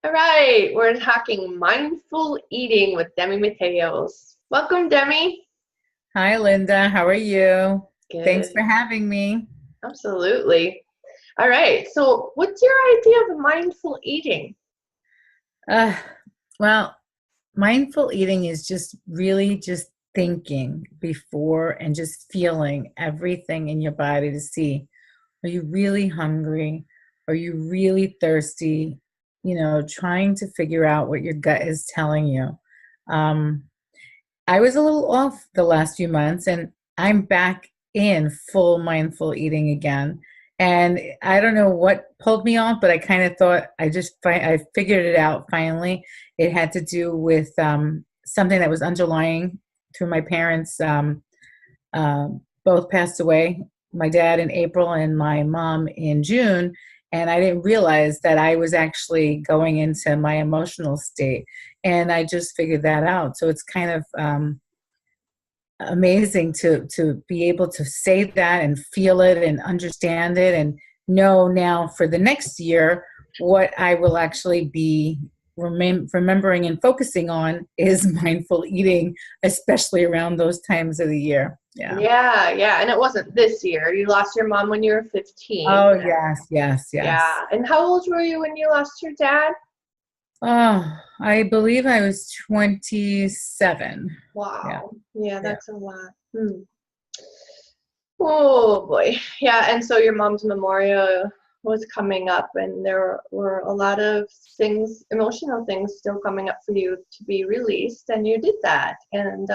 All right, we're talking mindful eating with Demme Matheos. Welcome, Demi. Hi, Linda. How are you? Thanks for Good. having me. Absolutely. All right, so what's your idea of mindful eating? Uh, well, mindful eating is just really just thinking before and just feeling everything in your body to see, are you really hungry? Are you really thirsty? Trying to figure out what your gut is telling you. Um, I was a little off the last few months and I'm back in full mindful eating again. And I don't know what pulled me off, but I kind of thought I figured it out finally. It had to do with something that was underlying through my parents. Both passed away, my dad in April and my mom in June. And I didn't realize that I was actually going into my emotional state. And I just figured that out. So it's kind of amazing to be able to say that and feel it and understand it and know now for the next year what I will actually be remembering and focusing on is mindful eating, especially around those times of the year. Yeah. Yeah, yeah, and it wasn't this year. You lost your mom when you were 15. Oh, yes, yes, yes. Yeah, and how old were you when you lost your dad? Oh, I believe I was 27. Yeah, Wow. Yeah, yeah. that's a lot. Oh boy. Yeah, and so your mom's memorial was coming up and there were a lot of things, emotional things still coming up for you to be released and you did that. And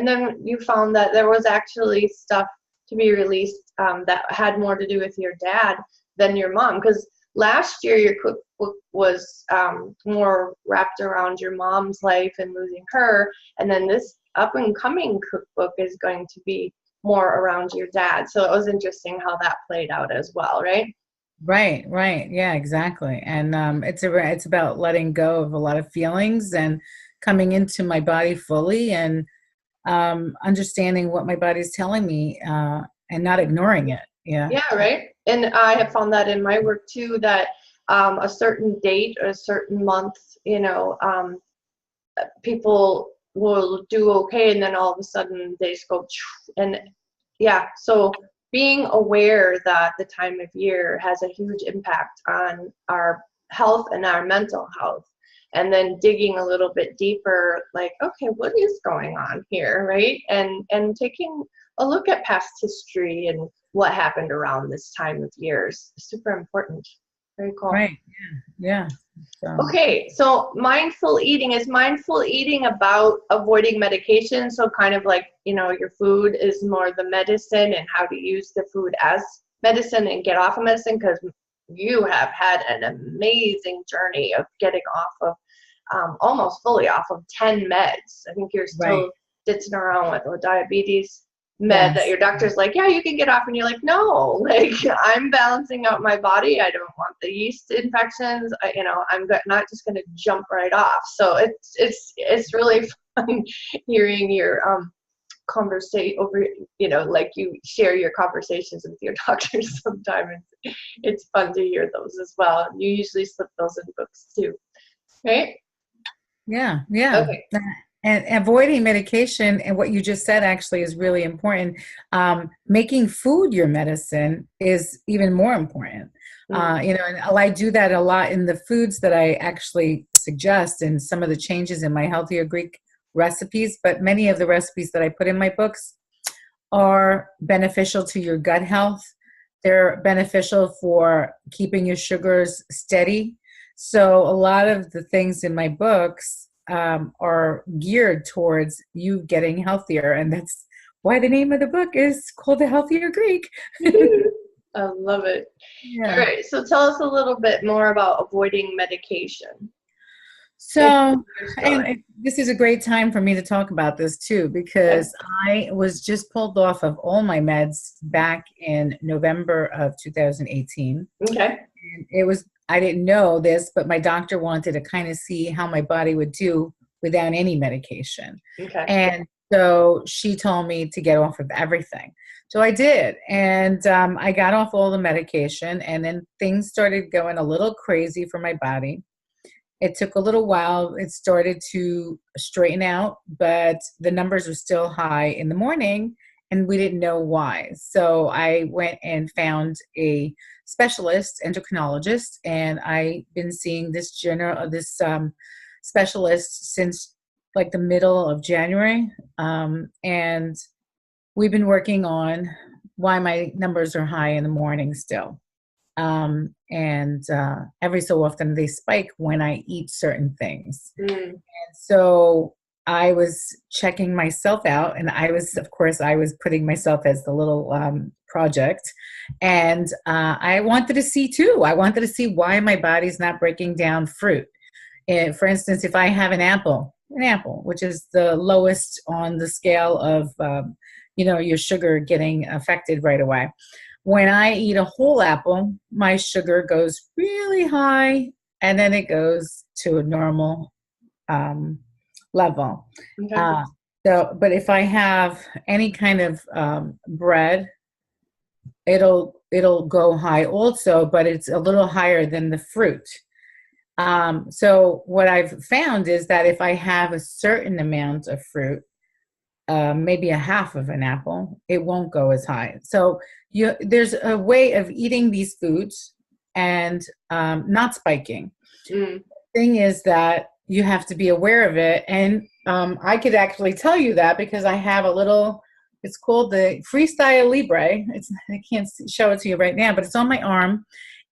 then you found that there was actually stuff to be released that had more to do with your dad than your mom because last year your cookbook was more wrapped around your mom's life and losing her, and then this up and coming cookbook is going to be more around your dad. So it was interesting how that played out as well, right? Right, right. Yeah, exactly. And it's about letting go of a lot of feelings and coming into my body fully and understanding what my body's telling me and not ignoring it. Yeah. Yeah, right. And I have found that in my work too, that a certain date or a certain month, people will do okay, and then all of a sudden they just go, and yeah. So being aware that the time of year has a huge impact on our health and our mental health, and then digging a little bit deeper, like, okay, what is going on here, right? And taking a look at past history and what happened around this time of year is super important. Very cool. Right. Yeah. So Okay, so mindful eating about avoiding medication? So kind of like, your food is more the medicine and how to use the food as medicine and get off of medicine because you have had an amazing journey of getting off of almost fully off of 10 meds. I think you're right. still ditching around with a diabetes med that Yes. your doctor's like, yeah, you can get off, and you're like, no, like I'm balancing out my body. I don't want the yeast infections. I'm not just going to jump right off. So it's really fun hearing your conversate over, like you share your conversations with your doctors sometimes. It's fun to hear those as well. You usually slip those in books too, right? Yeah. Yeah. Okay. And avoiding medication and what you just said actually is really important. Making food your medicine is even more important. Mm. And I do that a lot in the foods that I actually suggest and some of the changes in my healthier Greek recipes. But many of the recipes that I put in my books are beneficial to your gut health. They're beneficial for keeping your sugars steady. So a lot of the things in my books are geared towards you getting healthier. And that's why the name of the book is called The Healthier Greek. I love it. All Yeah. right, so tell us a little bit more about avoiding medication. If So, you're still and there. this is a great time for me to talk about this too, Okay. because I was just pulled off of all my meds back in November of 2018. Okay. And I didn't know this, but my doctor wanted to kind of see how my body would do without any medication. Okay. And so she told me to get off of everything. So I did. And I got off all the medication, and then things started going a little crazy for my body. It took a little while. It started to straighten out, but the numbers were still high in the morning, and we didn't know why. So I went and found a specialist, endocrinologist, and I've been seeing this specialist since like the middle of January, and we've been working on why my numbers are high in the morning still. And every so often they spike when I eat certain things. And so I was checking myself out, and of course, I was putting myself as the little project. And I wanted to see too. I wanted to see why my body's not breaking down fruit. And for instance, if I have an apple, which is the lowest on the scale of, your sugar getting affected right away. When I eat a whole apple, my sugar goes really high, and then it goes to a normal level. Okay. But if I have any kind of bread, it'll go high also, but it's a little higher than the fruit. So what I've found is that if I have a certain amount of fruit, maybe a half of an apple, it won't go as high. So there's a way of eating these foods and not spiking. The thing is that you have to be aware of it. And I could actually tell you that because I have a little, it's called the Freestyle Libre. I can't show it to you right now, but it's on my arm.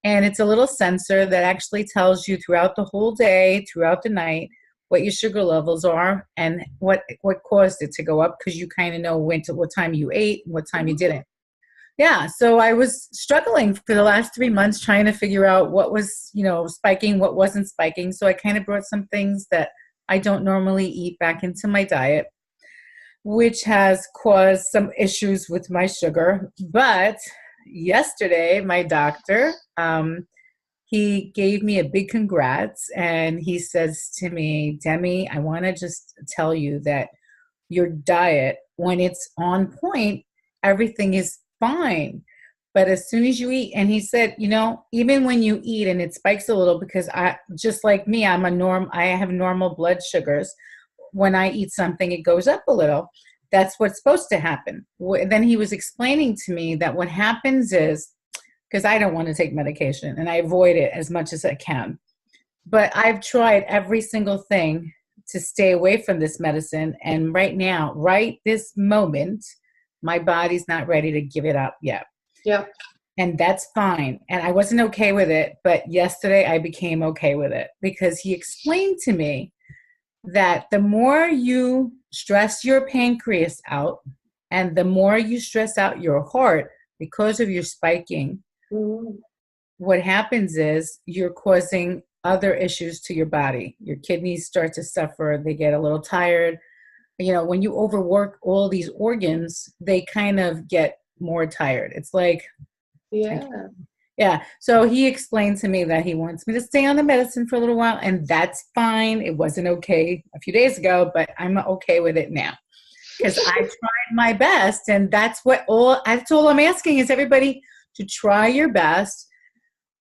And it's a little sensor that actually tells you throughout the whole day, throughout the night, what your sugar levels are and what caused it to go up, because you kind of know what time you ate and what time you didn't. Yeah, so I was struggling for the last 3 months trying to figure out what was, spiking, what wasn't spiking. So I kind of brought some things that I don't normally eat back into my diet, which has caused some issues with my sugar. But yesterday, my doctor, he gave me a big congrats, and he says to me, Demi, I want to just tell you that your diet, when it's on point, everything is fine. But as soon as you eat, and he said, even when you eat and it spikes a little, because just like me, I have normal blood sugars. When I eat something, it goes up a little. That's what's supposed to happen. Then he was explaining to me that what happens is, because I don't want to take medication and I avoid it as much as I can. But I've tried every single thing to stay away from this medicine. And right now, right this moment, my body's not ready to give it up yet. Yeah. And that's fine. And I wasn't okay with it. But yesterday I became okay with it because he explained to me that the more you stress your pancreas out and the more you stress out your heart because of your spiking, what happens is you're causing other issues to your body. Your kidneys start to suffer. They get a little tired. When you overwork all these organs, they kind of get more tired. It's like, yeah. So he explained to me that he wants me to stay on the medicine for a little while, and that's fine. It wasn't okay a few days ago, but I'm okay with it now because I tried my best, and that's all I'm asking is everybody to try your best.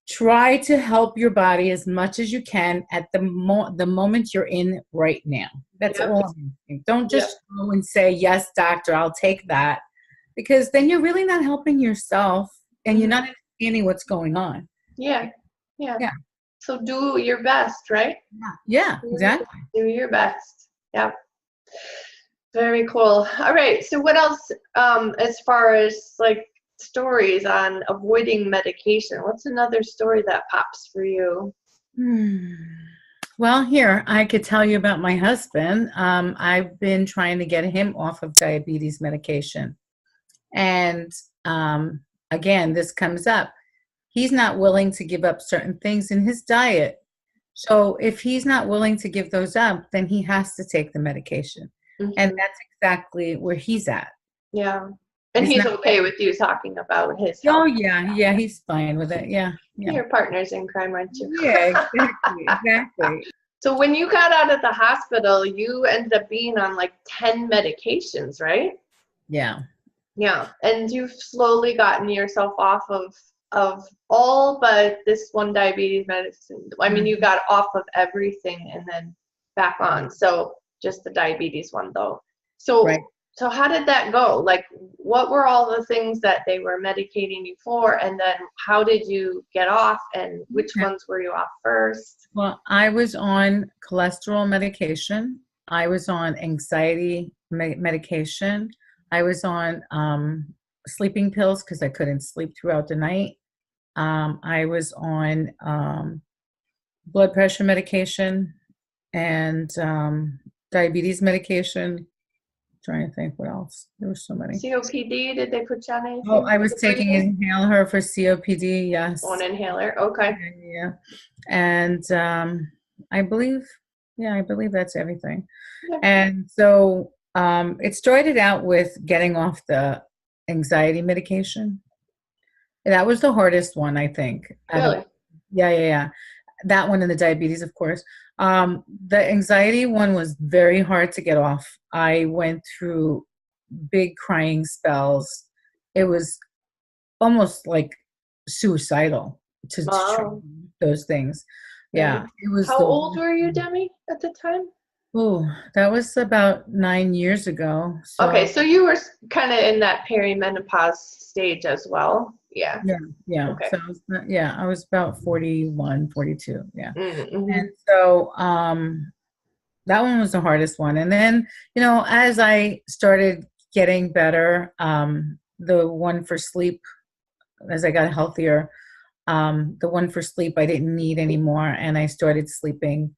Try to help your body as much as you can at the moment you're in right now. That's all I'm asking. Don't just go and say, yes, doctor, I'll take that. Because then you're really not helping yourself and you're not understanding what's going on. Yeah. So do your best, right? Yeah, exactly. Do your best. Yeah. Very cool. All right. So what else, as far as like stories on avoiding medication? What's another story that pops for you? Well, here, I could tell you about my husband. I've been trying to get him off of diabetes medication. And again, this comes up. He's not willing to give up certain things in his diet. So if he's not willing to give those up, then he has to take the medication. And that's exactly where he's at. Yeah. And he's okay with you talking about his health. Oh, yeah, he's fine with it. Yeah. Your partners in crime, aren't you? Yeah, exactly. So when you got out of the hospital, you ended up being on like 10 medications, right? Yeah. Yeah. And you've slowly gotten yourself off of of all but this one diabetes medicine. I mean, you got off of everything and then back on. So just the diabetes one though. So Right. so how did that go? Like, what were all the things that they were medicating you for, and then how did you get off, and which Okay. ones were you off first? Well, I was on cholesterol medication. I was on anxiety medication. I was on sleeping pills because I couldn't sleep throughout the night. I was on blood pressure medication and diabetes medication. Trying to think what else. There were so many. COPD, did they put you on Oh, anything I for was the taking breathing? an inhaler for COPD. Yes. One inhaler, okay. Yeah. And I believe, I believe that's everything. Yeah. And so it started out with getting off the anxiety medication. That was the hardest one, I think. Really? Yeah. That one and the diabetes, of course. The anxiety one was very hard to get off. I went through big crying spells. It was almost like suicidal to try Wow. those things. Yeah, Right. it was How the old worst were you, thing. Demi, at the time? Oh, that was about 9 years ago. Okay, So so you were kind of in that perimenopause stage as well. Yeah. yeah. Okay. So I was about 41, 42. Yeah. Mm-hmm. And so that one was the hardest one. And then, as I started getting better, the one for sleep, as I got healthier, the one for sleep I didn't need anymore, and I started sleeping.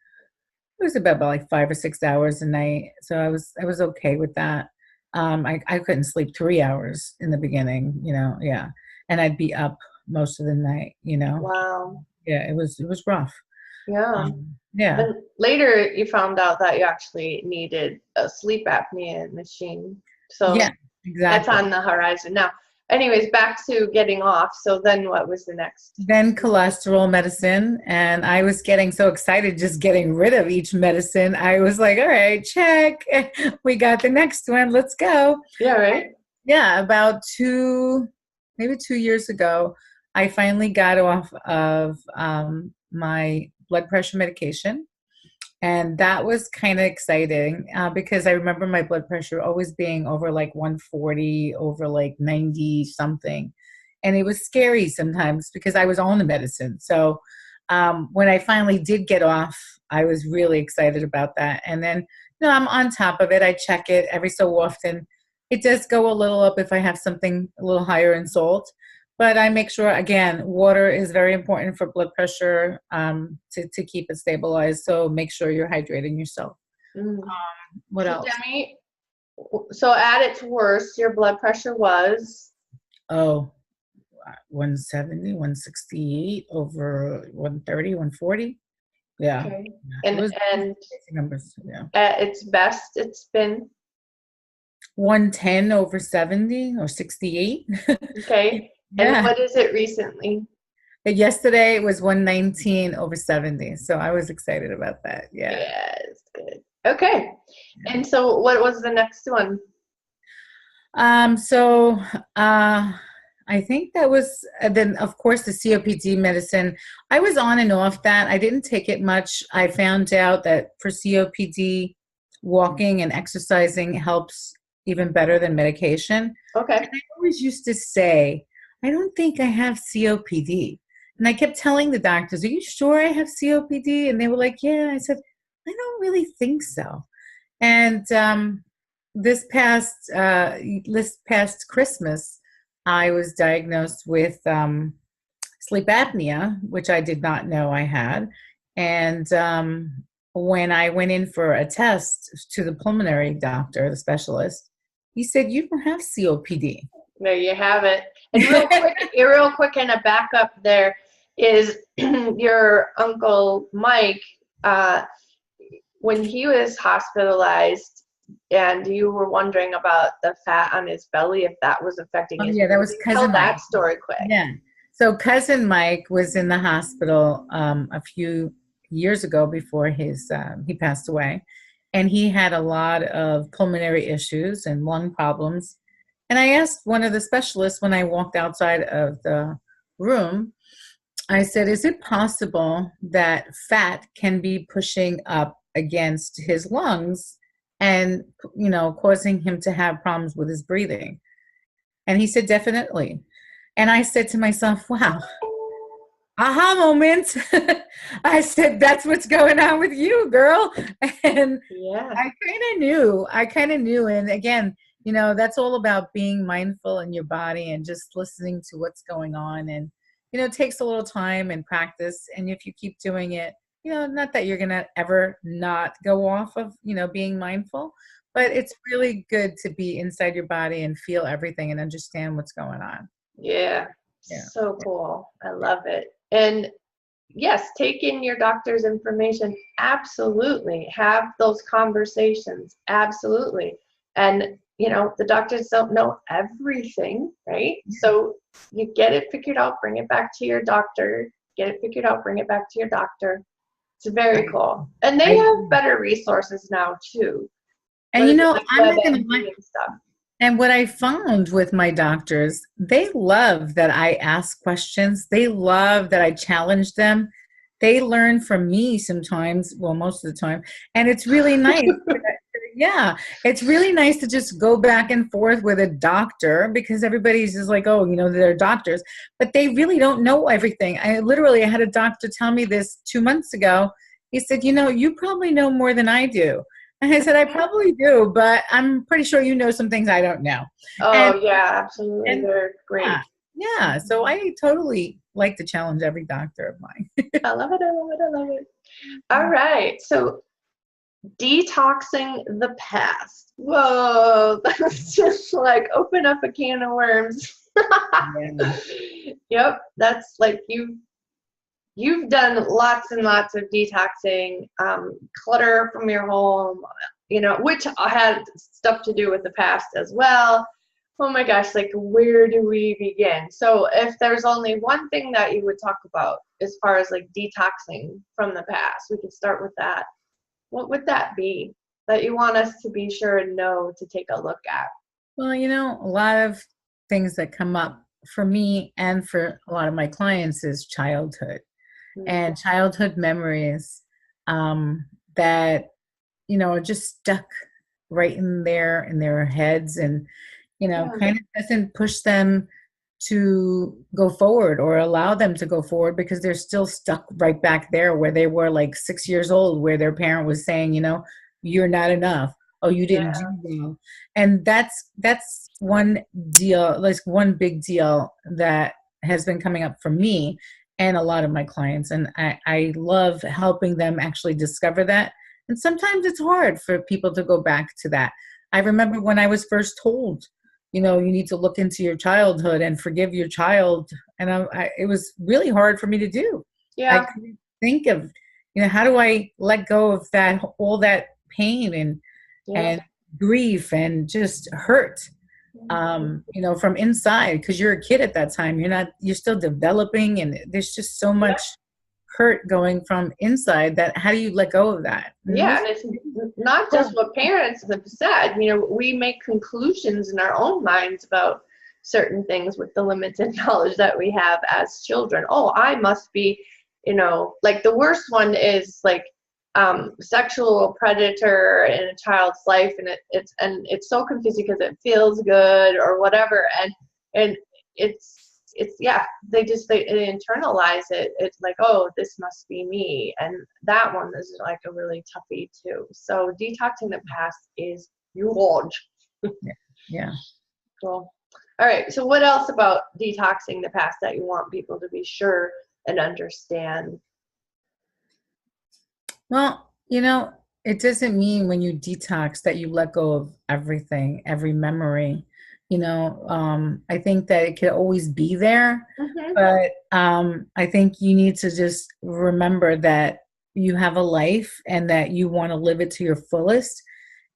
It was about like 5 or 6 hours a night, so I was okay with that. I couldn't sleep 3 hours in the beginning, yeah, and I'd be up most of the night. Wow. Yeah, it was rough. Yeah. Yeah, And later you found out that you actually needed a sleep apnea machine. So yeah, that's exactly. on the horizon now. Anyways, back to getting off. So then what was the next? Then cholesterol medicine, and I was getting so excited just getting rid of each medicine. I was like, all right, check. We got the next one. Let's go. Yeah, right? Yeah, about maybe 2 years ago, I finally got off of my blood pressure medication. And that was kind of exciting because I remember my blood pressure always being over like 140, over like 90 something. And it was scary sometimes because I was on the medicine. So when I finally did get off, I was really excited about that. And then, I'm on top of it. I check it every so often. It does go a little up if I have something a little higher in salt. But I make sure, again, water is very important for blood pressure to keep it stabilized. So make sure you're hydrating yourself. Mm. What So else? Demi, so at its worst, your blood pressure was Oh, 170, 168 over 130, 140. Yeah. okay. It was And crazy numbers. Yeah. at its best, it's been 110 over 70 or 68. okay. And Yeah. what is it recently? But yesterday it was 119 over 70. So I was excited about that. Yeah. Yes, good. Okay. And so what was the next one? So I think that was then, of course, the COPD medicine. I was on and off that. I didn't take it much. I found out that for COPD, walking and exercising helps even better than medication. Okay. And I always used to say, I don't think I have COPD. And I kept telling the doctors, are you sure I have COPD? And they were like, yeah. I said, I don't really think so. And this past Christmas, I was diagnosed with sleep apnea, which I did not know I had. And when I went in for a test to the pulmonary doctor, the specialist, he said, "You don't have COPD." There you have it. And real quick, and a backup there is your uncle Mike, when he was hospitalized and you were wondering about the fat on his belly, if that was affecting Oh his yeah, that was breathing. Tell cousin Mike. that story quick. Yeah. So cousin Mike was in the hospital a few years ago before he passed away, and he had a lot of pulmonary issues and lung problems. And I asked one of the specialists when I walked outside of the room, I said, is it possible that fat can be pushing up against his lungs and, causing him to have problems with his breathing? And he said, definitely. And I said to myself, wow, aha moment. I said, that's what's going on with you, girl. And Yeah. I kind of knew. And again, that's all about being mindful in your body and just listening to what's going on. And, it takes a little time and practice. And if you keep doing it, not that you're going to ever not go off of, being mindful, but it's really good to be inside your body and feel everything and understand what's going on. Yeah. Yeah. So cool. I love it. And yes, take in your doctor's information. Absolutely. Have those conversations. Absolutely. And, the doctors don't know everything, right? So you get it figured out, bring it back to your doctor. Get it figured out, bring it back to your doctor. It's very cool. And they have better resources now, too. And, I'm not going to lie. Stuff. And what I found with my doctors, they love that I ask questions. They love that I challenge them. They learn from me sometimes, well, most of the time. And it's really nice. Yeah, it's really nice to just go back and forth with a doctor because everybody's just like, oh, they're doctors. But they really don't know everything. I had a doctor tell me this 2 months ago. He said, you probably know more than I do. And I said, I probably do, but I'm pretty sure you know some things I don't know. Oh, yeah, absolutely. They're great. Yeah. So I totally like to challenge every doctor of mine. I love it. I love it. I love it. All right. So detoxing the past. Whoa, that's just like open up a can of worms. Yeah. Yep. That's like You've done lots and lots of detoxing, clutter from your home, which had stuff to do with the past as well. Oh my gosh, like where do we begin? So if there's only one thing that you would talk about as far as like detoxing from the past, we could start with that. What would that be that you want us to be sure and know to take a look at? Well, a lot of things that come up for me and for a lot of my clients is childhood. And childhood memories that, are just stuck right in their heads and, kind of doesn't push them to go forward or allow them to go forward because they're still stuck right back there where they were like 6 years old, where their parent was saying, you're not enough. Oh, you didn't do well. And that's one deal, like one big deal that has been coming up for me and a lot of my clients. And I love helping them actually discover that. And sometimes it's hard for people to go back to that. I remember when I was first told, you need to look into your childhood and forgive your child. And it was really hard for me to do. Yeah. I couldn't think of, how do I let go of that, all that pain and grief and just hurt, from inside, because you're a kid at that time. You're still developing, and there's just so much hurt going from inside that how do you let go of that? Yeah, and it's not just what parents have said. We make conclusions in our own minds about certain things with the limited knowledge that we have as children. Oh, I must be, like the worst one is like sexual predator in a child's life, and it's so confusing because it feels good or whatever, and it's they internalize it. It's like, oh, this must be me, and that one is like a really toughie too. So detoxing the past is huge. Yeah. Cool. All right, so what else about detoxing the past that you want people to be sure and understand? Well, it doesn't mean when you detox that you let go of everything, every memory. I think that it could always be there, but I think you need to just remember that you have a life and that you want to live it to your fullest.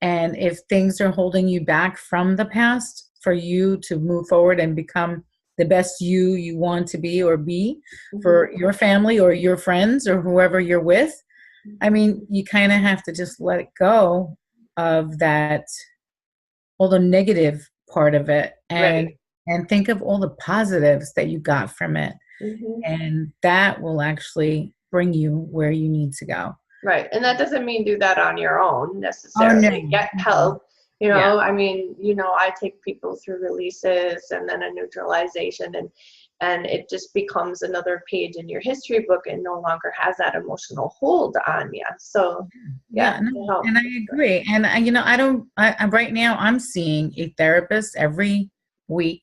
And if things are holding you back from the past, for you to move forward and become the best you want to be or be for your family or your friends or whoever you're with, I mean, you kind of have to just let it go of that, all the negative part of it, and think of all the positives that you got from it. Hmm. And that will actually bring you where you need to go. Right. And that doesn't mean do that on your own Oh, no. necessarily. Get No. help. You Yeah. know, I mean, I take people through releases and then a neutralization, and it just becomes another page in your history book and no longer has that emotional hold on you. So yeah, Yeah, no, it helps. and I agree. And right now I'm seeing a therapist every week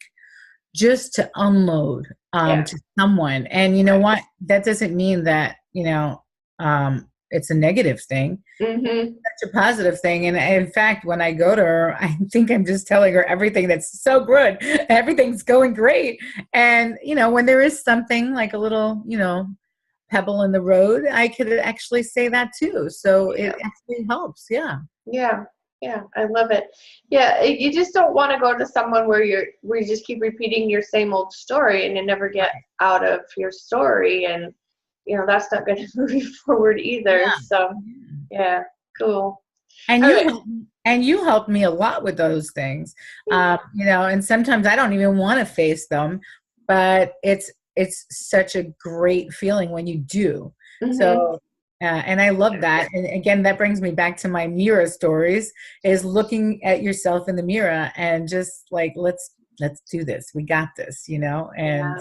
just to unload Yeah. to someone. And you know Right. what? That doesn't mean that, it's a negative thing. Mm-hmm. It's a positive thing. And in fact, when I go to her, I think I'm just telling her everything that's so good. Everything's going great. And, when there is something like a little, pebble in the road, I could actually say that too. So Yeah. it actually helps. Yeah. Yeah. Yeah. I love it. Yeah. You just don't want to go to someone where you just keep repeating your same old story and you never get out of your story, and that's not going to move you forward either. Yeah. So yeah, cool. And All right. you helped me a lot with those things. And sometimes I don't even want to face them, but it's such a great feeling when you do. Mm-hmm. So and I love that. And again, that brings me back to my mirror stories, is looking at yourself in the mirror and just like, let's do this. We got this, and Yeah.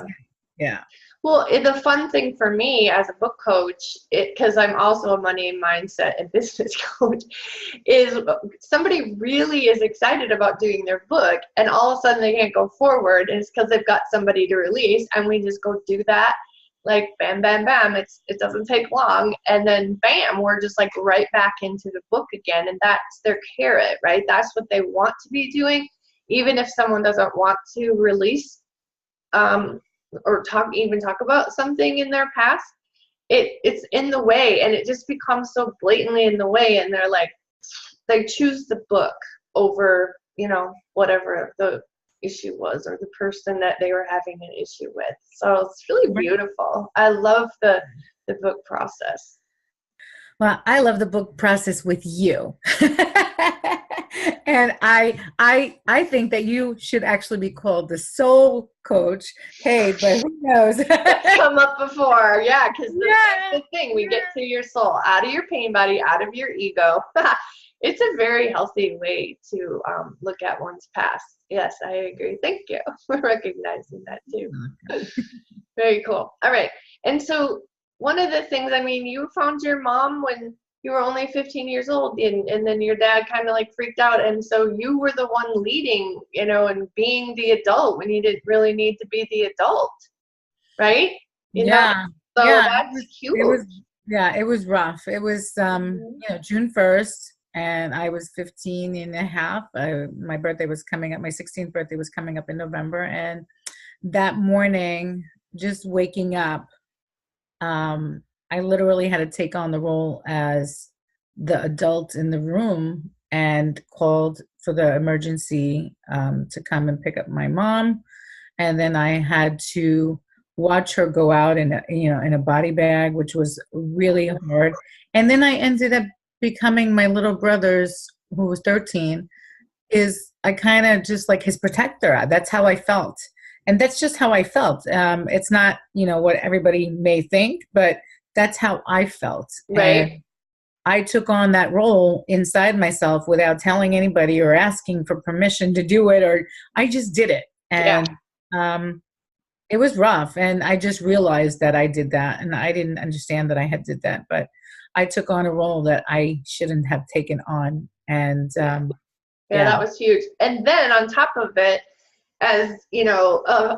yeah. Well, the fun thing for me as a book coach, because I'm also a money and mindset and business coach, is somebody really is excited about doing their book, and all of a sudden they can't go forward, and it's because they've got somebody to release, and we just go do that, like bam, bam, bam. It doesn't take long, and then bam, we're just like right back into the book again, and that's their carrot, right? That's what they want to be doing, even if someone doesn't want to release. Or talk about something in their past, it's in the way, and it just becomes so blatantly in the way, and they're like, they choose the book over whatever the issue was or the person that they were having an issue with. So it's really beautiful. I love the book process. Well, I love the book process with you. And I think that you should actually be called the soul coach. Hey, but who knows? That's come up before. Yeah, because Yeah. that's the thing. We get to your soul, out of your pain body, out of your ego. It's a very healthy way to look at one's past. Yes, I agree. Thank you for recognizing that too. Very cool. All right. And so one of the things, I mean, you found your mom when you were only 15 years old, and then your dad kind of like freaked out. And so you were the one leading, and being the adult when you didn't really need to be the adult, right? Yeah. So Yeah. that's huge. It was rough. It was, Mhm. June 1st, and I was 15 and a half. My birthday was coming up. My 16th birthday was coming up in November. And that morning, just waking up, I literally had to take on the role as the adult in the room and called for the emergency to come and pick up my mom. And then I had to watch her go out in a body bag, which was really hard. And then I ended up becoming my little brother's, who was 13, is I kind of just like his protector. That's how I felt. And that's just how I felt. It's not, what everybody may think, but that's how I felt. Right. And I took on that role inside myself without telling anybody or asking for permission to do it, or I just did it. Yeah. And it was rough. And I just realized that I did that. And I didn't understand that I had did that, but I took on a role that I shouldn't have taken on. And Yeah, that was huge. And then on top of it, as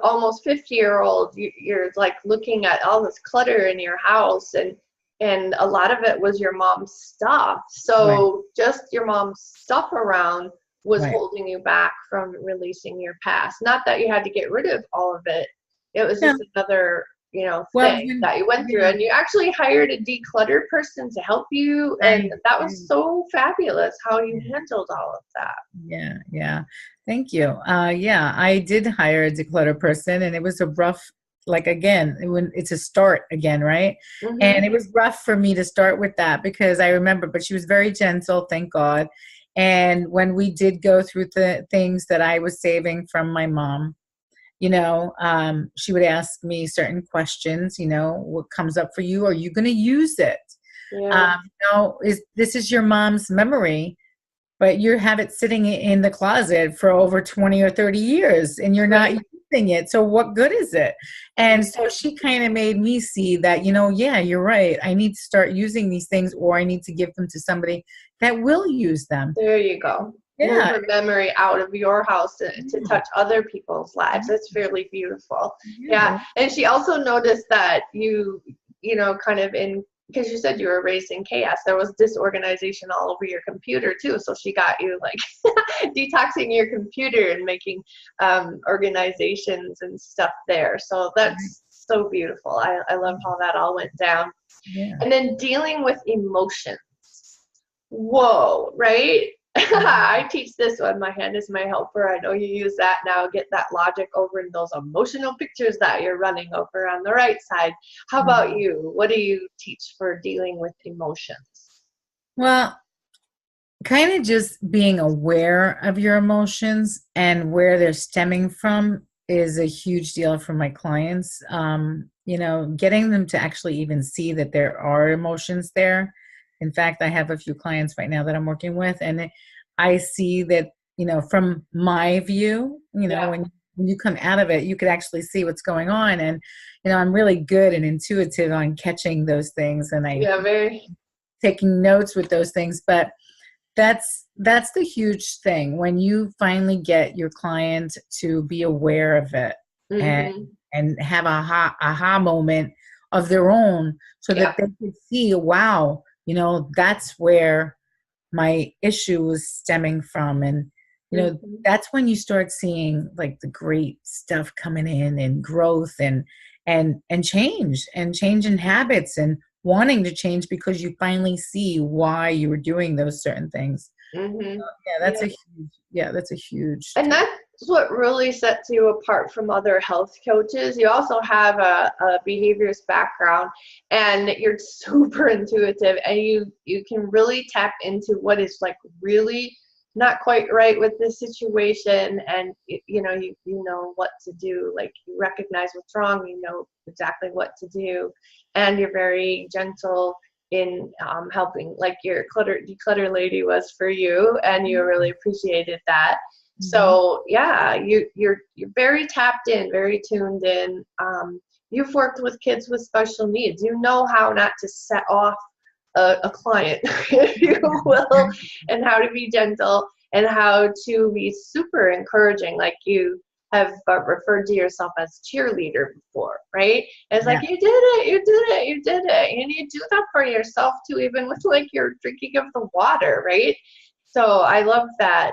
almost 50-year-old, you're like looking at all this clutter in your house, and a lot of it was your mom's stuff. Right, So just your mom's stuff around was right. holding you back from releasing your past. Not that you had to get rid of all of it. It was Yeah. just another, Well, thing that you went through, and you actually hired a declutter person to help you, and that was so fabulous how you handled all of that. yeah. Thank you. Yeah, I did hire a declutter person, and it was a rough, like again, it's a start again, right? And Hmm. it was rough for me to start with that because I remember, but she was very gentle, thank God. And when we did go through the things that I was saving from my mom, She would ask me certain questions, what comes up for you? Are you going to use it? Yeah. This is your mom's memory, but you have it sitting in the closet for over 20 or 30 years and you're not using it. So what good is it? And so she kind of made me see that, yeah, you're right. I need to start using these things, or I need to give them to somebody that will use them. There you go. Move her memory out of your house to touch other people's lives. It's fairly beautiful. Yeah. And she also noticed that you kind of because you said you were raised in chaos, there was disorganization all over your computer too. So she got you like detoxing your computer and making organizations and stuff there. So that's so beautiful. I love how that all went down. Yeah. And then dealing with emotions. Whoa, right? I teach this one. My hand is my helper. I know you use that now. Get that logic over in those emotional pictures that you're running over on the right side. How about you? What do you teach for dealing with emotions? Well, kind of just being aware of your emotions and where they're stemming from is a huge deal for my clients. Getting them to actually even see that there are emotions there. In fact, I have a few clients right now that I'm working with, and I see that, from my view, when you come out of it, you could actually see what's going on. And, I'm really good and intuitive on catching those things, and taking notes with those things. But that's the huge thing, when you finally get your client to be aware of it and have a aha moment of their own, so that they can see, wow, that's where my issue was stemming from. And, that's when you start seeing like the great stuff coming in, and growth and change in habits, and wanting to change because you finally see why you were doing those certain things. That's a huge and that's what really sets you apart from other health coaches. You also have a behaviorist background, and you're super intuitive, and you can really tap into what is like really not quite right with this situation, and you know what to do. Like, you recognize what's wrong, you know exactly what to do, and you're very gentle in helping, like your declutter lady was for you, and you really appreciated that. So yeah, you're very tapped in, very tuned in. You've worked with kids with special needs. You know how not to set off a client, if you will, and how to be gentle, and how to be super encouraging. Like, you have referred to yourself as cheerleader before, right? And it's like, you did it, you did it, you did it. And you do that for yourself too, even with like your drinking of the water, right? So I love that.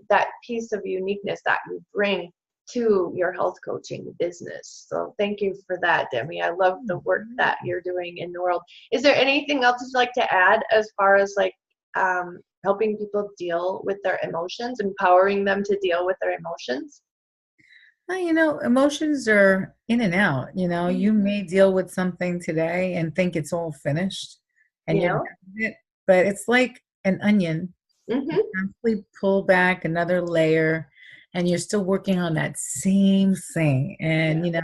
That piece of uniqueness that you bring to your health coaching business. So thank you for that, Demme. I love the work that you're doing in the world. Is there anything else you'd like to add as far as like helping people deal with their emotions, empowering them to deal with their emotions? Well, emotions are in and out. You may deal with something today and think it's all finished, and you're done with it, but it's like an onion. You constantly pull back another layer, and you're still working on that same thing. And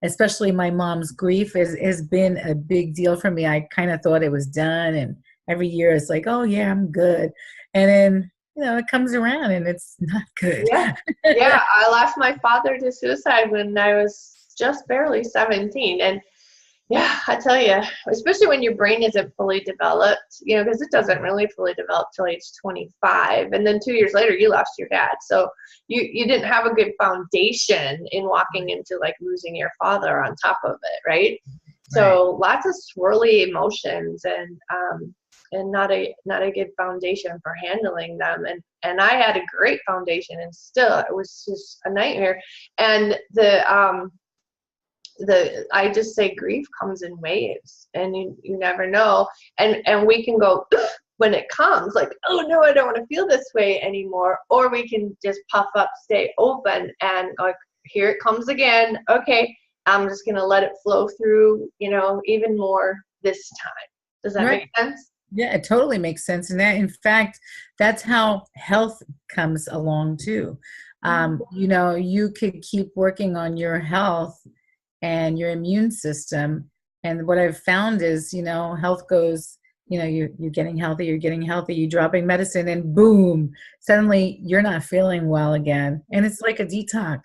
especially my mom's grief has been a big deal for me. I kind of thought it was done, and every year it's like, oh yeah, I'm good, and then it comes around and it's not good. Yeah, I lost my father to suicide when I was just barely 17, and yeah, I tell you, especially when your brain isn't fully developed, because it doesn't really fully develop till age 25. And then 2 years later, you lost your dad. So you didn't have a good foundation in walking into like losing your father on top of it, right? So lots of swirly emotions, and not a good foundation for handling them. And I had a great foundation, and still it was just a nightmare. And I just say grief comes in waves, and you never know. And we can go when it comes, like, oh no, I don't want to feel this way anymore. Or we can just puff up, stay open, and like, here it comes again. Okay, I'm just going to let it flow through, even more this time. Does that make sense? Yeah, it totally makes sense. And that, in fact, that's how health comes along too. You know, you could keep working on your health and your immune system. And what I've found is, you know, health goes, you know, you're getting healthy, you're dropping medicine, and boom, suddenly you're not feeling well again. And it's like a detox.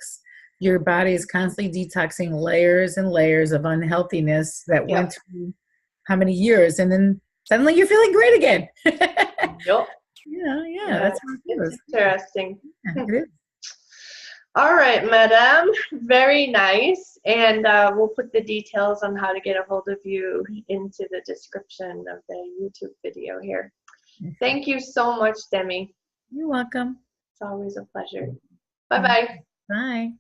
Your body is constantly detoxing layers and layers of unhealthiness that Yep. went through how many years, and then suddenly you're feeling great again. Yep. Yeah, that's how it goes. It's interesting. Yeah, it is. All right, madam. Very nice. And we'll put the details on how to get a hold of you into the description of the YouTube video here. Thank you so much, Demi. You're welcome. It's always a pleasure. Bye-bye. Bye.